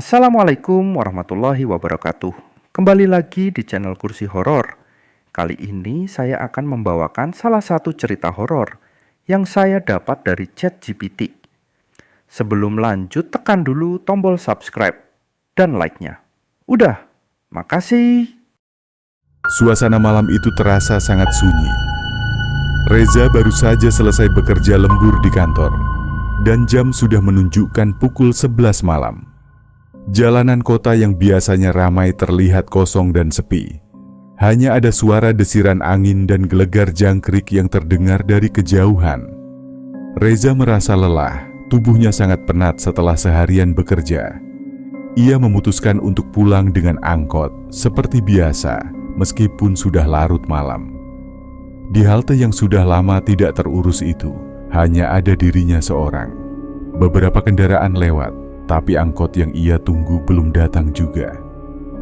Assalamualaikum warahmatullahi wabarakatuh. Kembali lagi di channel Kursi Horor. Kali ini saya akan membawakan salah satu cerita horor yang saya dapat dari ChatGPT. Sebelum lanjut, tekan dulu tombol subscribe dan like-nya. Udah, makasih. Suasana malam itu terasa sangat sunyi. Reza baru saja selesai bekerja lembur di kantor, dan jam sudah menunjukkan pukul 11 malam. Jalanan kota yang biasanya ramai terlihat kosong dan sepi. Hanya ada suara desiran angin dan gelegar jangkrik yang terdengar dari kejauhan. Reza merasa lelah, tubuhnya sangat penat setelah seharian bekerja. Ia memutuskan untuk pulang dengan angkot, seperti biasa, meskipun sudah larut malam. Di halte yang sudah lama tidak terurus itu, hanya ada dirinya seorang. Beberapa kendaraan lewat, tapi angkot yang ia tunggu belum datang juga.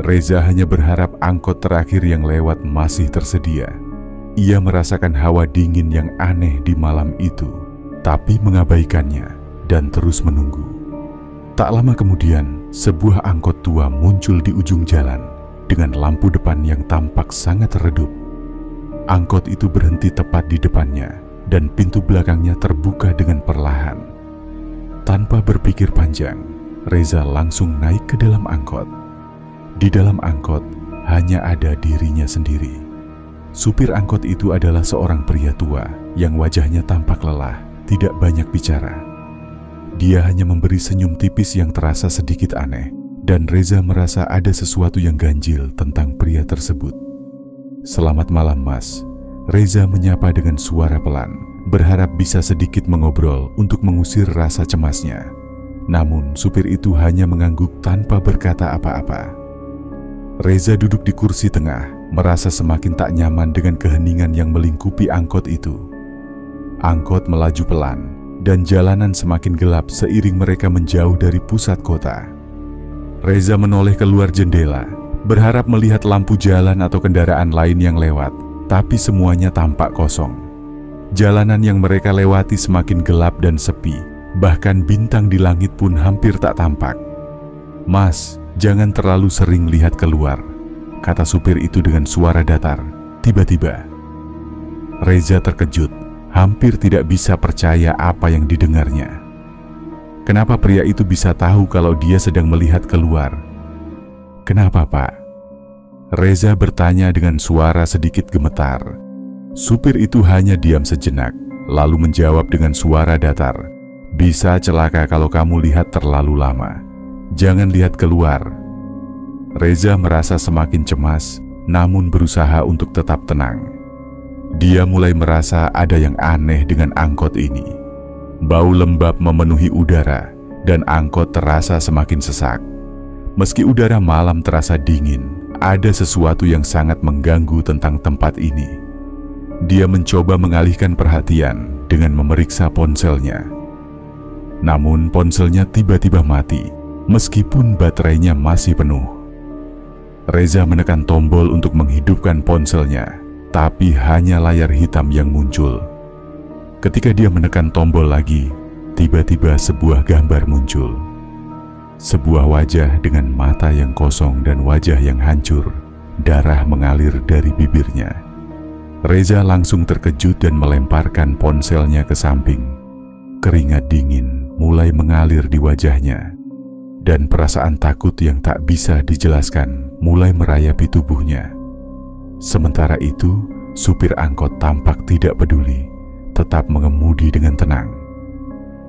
Reza hanya berharap angkot terakhir yang lewat masih tersedia. Ia merasakan hawa dingin yang aneh di malam itu, tapi mengabaikannya dan terus menunggu. Tak lama kemudian, sebuah angkot tua muncul di ujung jalan dengan lampu depan yang tampak sangat redup. Angkot itu berhenti tepat di depannya dan pintu belakangnya terbuka dengan perlahan. Tanpa berpikir panjang, Reza langsung naik ke dalam angkot. Di dalam angkot hanya ada dirinya sendiri. Supir angkot itu adalah seorang pria tua yang wajahnya tampak lelah, tidak banyak bicara. Dia hanya memberi senyum tipis yang terasa sedikit aneh, dan Reza merasa ada sesuatu yang ganjil tentang pria tersebut. "Selamat malam, Mas," Reza menyapa dengan suara pelan, berharap bisa sedikit mengobrol untuk mengusir rasa cemasnya. Namun, supir itu hanya mengangguk tanpa berkata apa-apa. Reza duduk di kursi tengah, merasa semakin tak nyaman dengan keheningan yang melingkupi angkot itu. Angkot melaju pelan, dan jalanan semakin gelap seiring mereka menjauh dari pusat kota. Reza menoleh keluar jendela, berharap melihat lampu jalan atau kendaraan lain yang lewat, tapi semuanya tampak kosong. Jalanan yang mereka lewati semakin gelap dan sepi. Bahkan bintang di langit pun hampir tak tampak. "Mas, jangan terlalu sering lihat keluar," kata supir itu dengan suara datar. Tiba-tiba, Reza terkejut, hampir tidak bisa percaya apa yang didengarnya. Kenapa pria itu bisa tahu kalau dia sedang melihat keluar? "Kenapa, Pak?" Reza bertanya dengan suara sedikit gemetar. Supir itu hanya diam sejenak, lalu menjawab dengan suara datar. "Bisa celaka kalau kamu lihat terlalu lama. Jangan lihat keluar." Reza merasa semakin cemas, namun berusaha untuk tetap tenang. Dia mulai merasa ada yang aneh dengan angkot ini. Bau lembab memenuhi udara, dan angkot terasa semakin sesak. Meski udara malam terasa dingin, ada sesuatu yang sangat mengganggu tentang tempat ini. Dia mencoba mengalihkan perhatian dengan memeriksa ponselnya. Namun ponselnya tiba-tiba mati, meskipun baterainya masih penuh. Reza menekan tombol untuk menghidupkan ponselnya, tapi hanya layar hitam yang muncul. Ketika dia menekan tombol lagi, tiba-tiba sebuah gambar muncul. Sebuah wajah dengan mata yang kosong dan wajah yang hancur, darah mengalir dari bibirnya. Reza langsung terkejut dan melemparkan ponselnya ke samping. Keringat dingin mulai mengalir di wajahnya, dan perasaan takut yang tak bisa dijelaskan mulai merayapi tubuhnya. Sementara itu, supir angkot tampak tidak peduli, tetap mengemudi dengan tenang.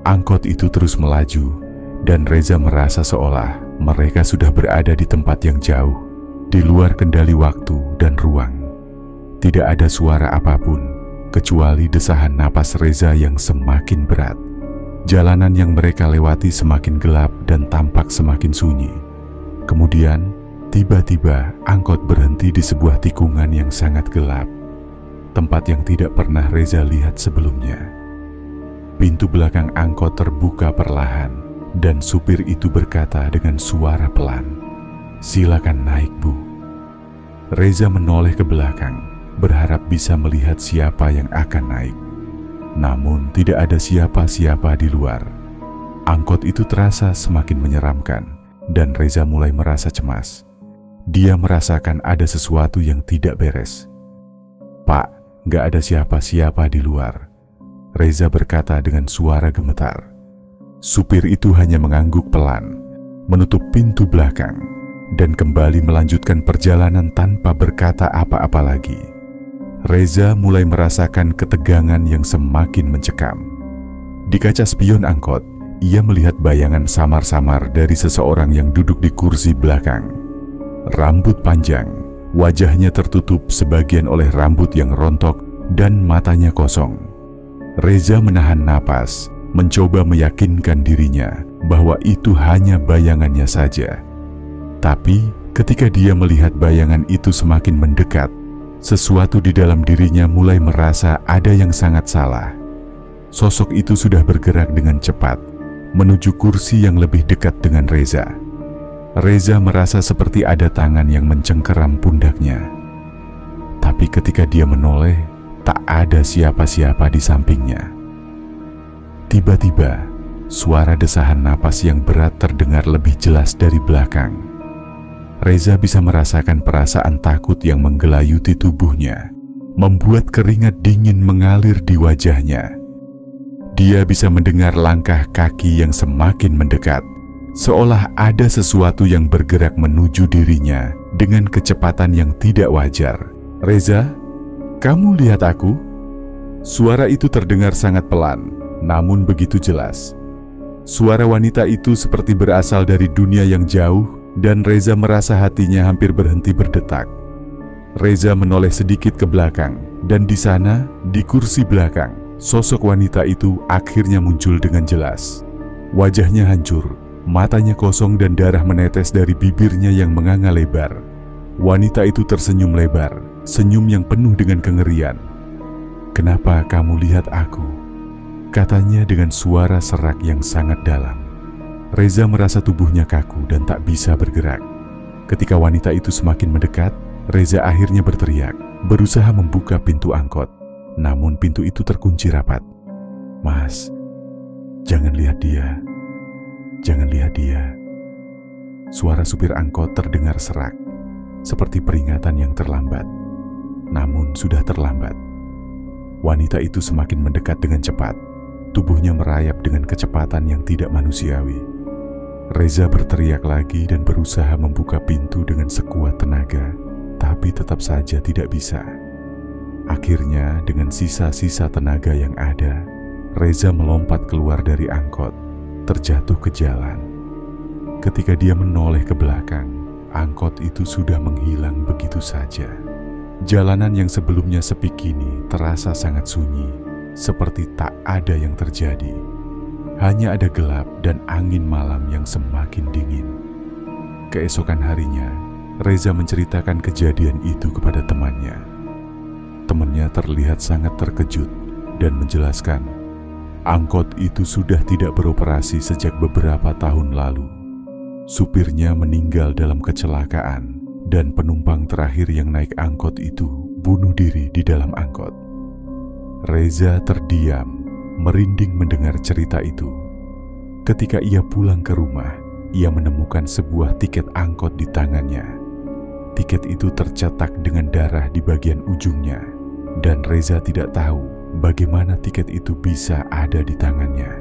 Angkot itu terus melaju, dan Reza merasa seolah mereka sudah berada di tempat yang jauh, di luar kendali waktu dan ruang. Tidak ada suara apapun, kecuali desahan napas Reza yang semakin berat. Jalanan yang mereka lewati semakin gelap dan tampak semakin sunyi. Kemudian, tiba-tiba angkot berhenti di sebuah tikungan yang sangat gelap, tempat yang tidak pernah Reza lihat sebelumnya. Pintu belakang angkot terbuka perlahan, dan supir itu berkata dengan suara pelan, "Silakan naik, Bu." Reza menoleh ke belakang, berharap bisa melihat siapa yang akan naik. Namun tidak ada siapa-siapa di luar. Angkot itu terasa semakin menyeramkan, dan Reza mulai merasa cemas. Dia merasakan ada sesuatu yang tidak beres. "Pak, gak ada siapa-siapa di luar," Reza berkata dengan suara gemetar. Supir itu hanya mengangguk pelan, menutup pintu belakang, dan kembali melanjutkan perjalanan tanpa berkata apa-apa lagi. Reza mulai merasakan ketegangan yang semakin mencekam. Di kaca spion angkot, ia melihat bayangan samar-samar dari seseorang yang duduk di kursi belakang. Rambut panjang, wajahnya tertutup sebagian oleh rambut yang rontok dan matanya kosong. Reza menahan napas, mencoba meyakinkan dirinya bahwa itu hanya bayangannya saja. Tapi ketika dia melihat bayangan itu semakin mendekat, sesuatu di dalam dirinya mulai merasa ada yang sangat salah. Sosok itu sudah bergerak dengan cepat menuju kursi yang lebih dekat dengan Reza. Reza merasa seperti ada tangan yang mencengkeram pundaknya. Tapi ketika dia menoleh, tak ada siapa-siapa di sampingnya. Tiba-tiba, suara desahan napas yang berat terdengar lebih jelas dari belakang. Reza bisa merasakan perasaan takut yang menggelayuti tubuhnya, membuat keringat dingin mengalir di wajahnya. Dia bisa mendengar langkah kaki yang semakin mendekat, seolah ada sesuatu yang bergerak menuju dirinya dengan kecepatan yang tidak wajar. "Reza, kamu lihat aku?" Suara itu terdengar sangat pelan, namun begitu jelas. Suara wanita itu seperti berasal dari dunia yang jauh, dan Reza merasa hatinya hampir berhenti berdetak. Reza menoleh sedikit ke belakang, dan di sana, di kursi belakang, sosok wanita itu akhirnya muncul dengan jelas. Wajahnya hancur, matanya kosong dan darah menetes dari bibirnya yang menganga lebar. Wanita itu tersenyum lebar, senyum yang penuh dengan kengerian. "Kenapa kamu lihat aku?" katanya dengan suara serak yang sangat dalam. Reza merasa tubuhnya kaku dan tak bisa bergerak. Ketika wanita itu semakin mendekat, Reza akhirnya berteriak, berusaha membuka pintu angkot. Namun pintu itu terkunci rapat. "Mas, jangan lihat dia. Jangan lihat dia." Suara supir angkot terdengar serak, seperti peringatan yang terlambat. Namun sudah terlambat. Wanita itu semakin mendekat dengan cepat. Tubuhnya merayap dengan kecepatan yang tidak manusiawi. Reza berteriak lagi dan berusaha membuka pintu dengan sekuat tenaga, tapi tetap saja tidak bisa. Akhirnya, dengan sisa-sisa tenaga yang ada, Reza melompat keluar dari angkot, terjatuh ke jalan. Ketika dia menoleh ke belakang, angkot itu sudah menghilang begitu saja. Jalanan yang sebelumnya sepi kini terasa sangat sunyi, seperti tak ada yang terjadi. Hanya ada gelap dan angin malam yang semakin dingin. Keesokan harinya, Reza menceritakan kejadian itu kepada temannya. Temannya terlihat sangat terkejut dan menjelaskan, angkot itu sudah tidak beroperasi sejak beberapa tahun lalu. Supirnya meninggal dalam kecelakaan, dan penumpang terakhir yang naik angkot itu bunuh diri di dalam angkot. Reza terdiam, merinding mendengar cerita itu. Ketika ia pulang ke rumah, ia menemukan sebuah tiket angkot di tangannya. Tiket itu tercetak dengan darah di bagian ujungnya, dan Reza tidak tahu bagaimana tiket itu bisa ada di tangannya.